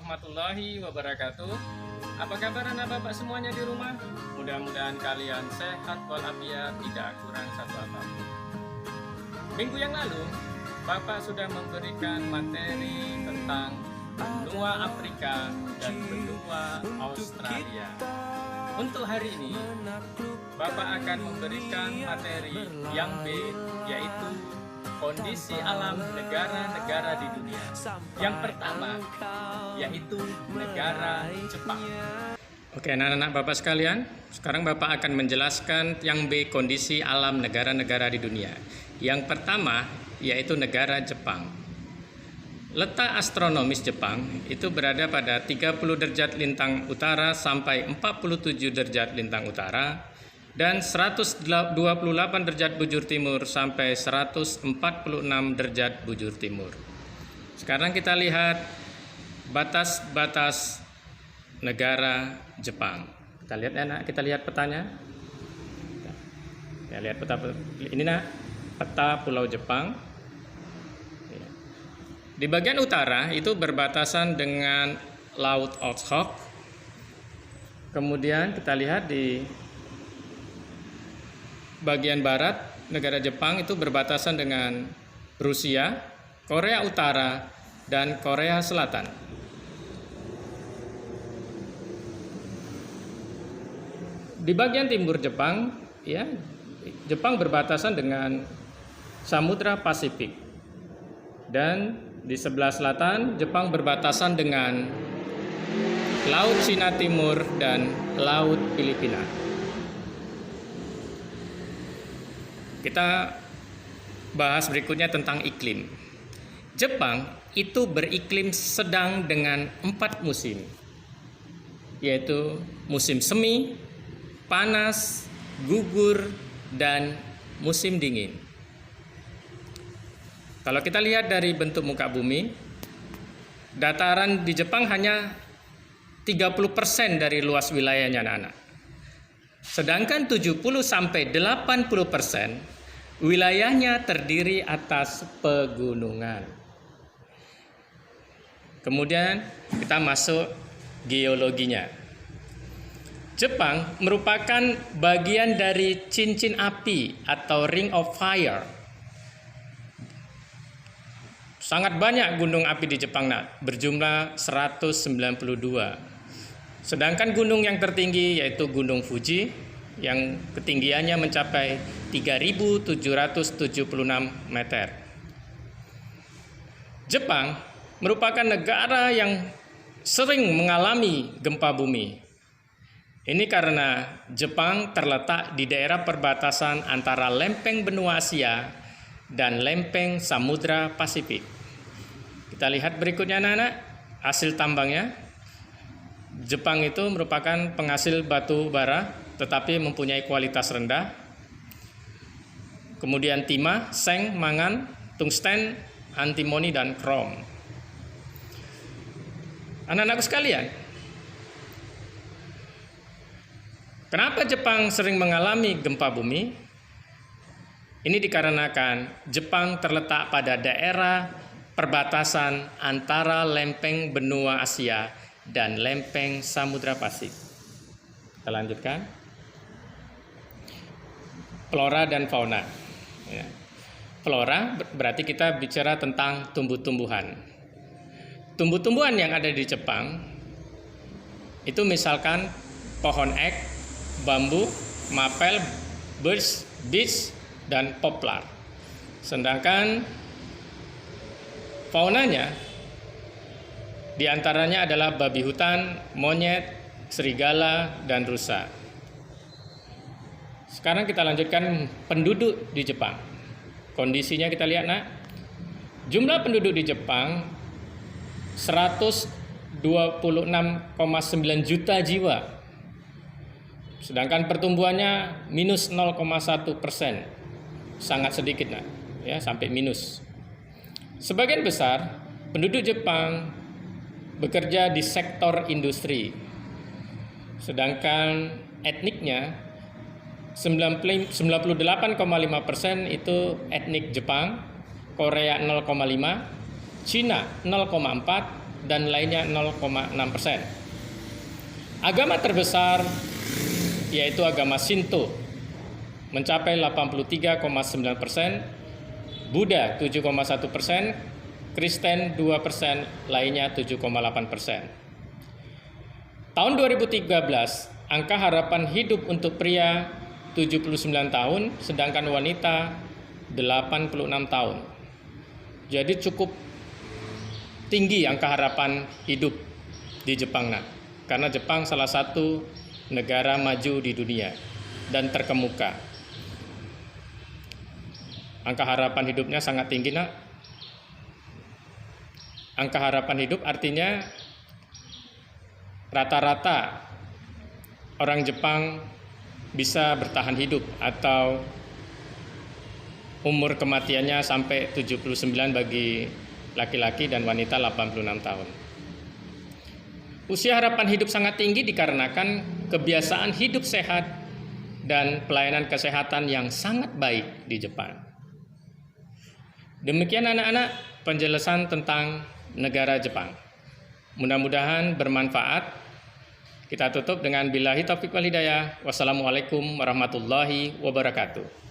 warahmatullahi wabarakatuh. Apa kabar anak bapak semuanya di rumah? Mudah-mudahan kalian sehat walafiat, tidak kurang satu apapun. Minggu yang lalu, bapak sudah memberikan materi tentang benua Afrika dan benua Australia. Untuk hari ini, bapak akan memberikan materi yang B, yaitu kondisi alam negara-negara di dunia. Yang pertama yaitu negara Jepang. Oke, anak-anak bapak sekalian, sekarang bapak akan menjelaskan yang B, kondisi alam negara-negara di dunia. Yang pertama yaitu negara Jepang. Letak astronomis Jepang itu berada pada 30 derajat lintang utara sampai 47 derajat lintang utara, dan 128 derajat bujur timur sampai 146 derajat bujur timur. Sekarang kita lihat batas-batas negara Jepang. Kita lihat ya, nak. Kita lihat petanya. Ya, lihat peta ini, nak. Peta Pulau Jepang. Di bagian utara itu berbatasan dengan Laut Okhotsk. Kemudian kita lihat di bagian barat negara Jepang itu berbatasan dengan Rusia, Korea Utara, dan Korea Selatan. Di bagian timur Jepang, ya, Jepang berbatasan dengan Samudra Pasifik, dan di sebelah selatan Jepang berbatasan dengan Laut Cina Timur dan Laut Filipina. Kita bahas berikutnya tentang iklim. Jepang itu beriklim sedang dengan 4 musim, yaitu musim semi, panas, gugur, dan musim dingin. Kalau kita lihat dari bentuk muka bumi, dataran di Jepang hanya 30% dari luas wilayahnya, anak-anak. Sedangkan 70-80% wilayahnya terdiri atas pegunungan. Kemudian kita masuk geologinya. Jepang merupakan bagian dari cincin api atau Ring of Fire. Sangat banyak gunung api di Jepang, nak, berjumlah 192. Sedangkan gunung yang tertinggi yaitu Gunung Fuji yang ketinggiannya mencapai 3.776 meter. Jepang merupakan negara yang sering mengalami gempa bumi. Ini karena Jepang terletak di daerah perbatasan antara lempeng benua Asia dan lempeng Samudra Pasifik. Kita lihat berikutnya, anak-anak, hasil tambangnya. Jepang itu merupakan penghasil batu bara tetapi mempunyai kualitas rendah. Kemudian timah, seng, mangan, tungsten, antimoni, dan krom. Anak-anakku sekalian, kenapa Jepang sering mengalami gempa bumi? Ini dikarenakan Jepang terletak pada daerah perbatasan antara lempeng benua Asia dan lempeng Samudra Pasifik. Kita lanjutkan. Flora dan fauna. Ya. Flora berarti kita bicara tentang tumbuh-tumbuhan. Tumbuh-tumbuhan yang ada di Jepang itu misalkan pohon ek, bambu, mapel, birch, beech, dan poplar. Sedangkan faunanya di antaranya adalah babi hutan, monyet, serigala, dan rusa. Sekarang kita lanjutkan penduduk di Jepang. Kondisinya kita lihat, nak. Jumlah penduduk di Jepang 126,9 juta jiwa. Sedangkan pertumbuhannya minus 0,1%. Sangat sedikit, nak. Ya, sampai minus. Sebagian besar penduduk Jepang bekerja di sektor industri. Sedangkan etniknya 98,5% itu etnik Jepang, Korea 0,5, Cina 0,4, dan lainnya 0,6%. Agama terbesar yaitu agama Shinto mencapai 83,9%, Buddha 7,1%, Kristen 2%, lainnya 7,8%. Tahun 2013, angka harapan hidup untuk pria 79 tahun, sedangkan wanita 86 tahun. Jadi cukup tinggi angka harapan hidup di Jepang, karena Jepang salah satu negara maju di dunia dan terkemuka. Angka harapan hidupnya sangat tinggi, nak. Angka harapan hidup artinya rata-rata orang Jepang bisa bertahan hidup atau umur kematiannya sampai 79 bagi laki-laki dan wanita 86 tahun. Usia harapan hidup sangat tinggi dikarenakan kebiasaan hidup sehat dan pelayanan kesehatan yang sangat baik di Jepang. Demikian anak-anak penjelasan tentang negara Jepang. Mudah-mudahan bermanfaat. Kita tutup dengan billahi taufiq wal hidayah. Wassalamualaikum warahmatullahi wabarakatuh.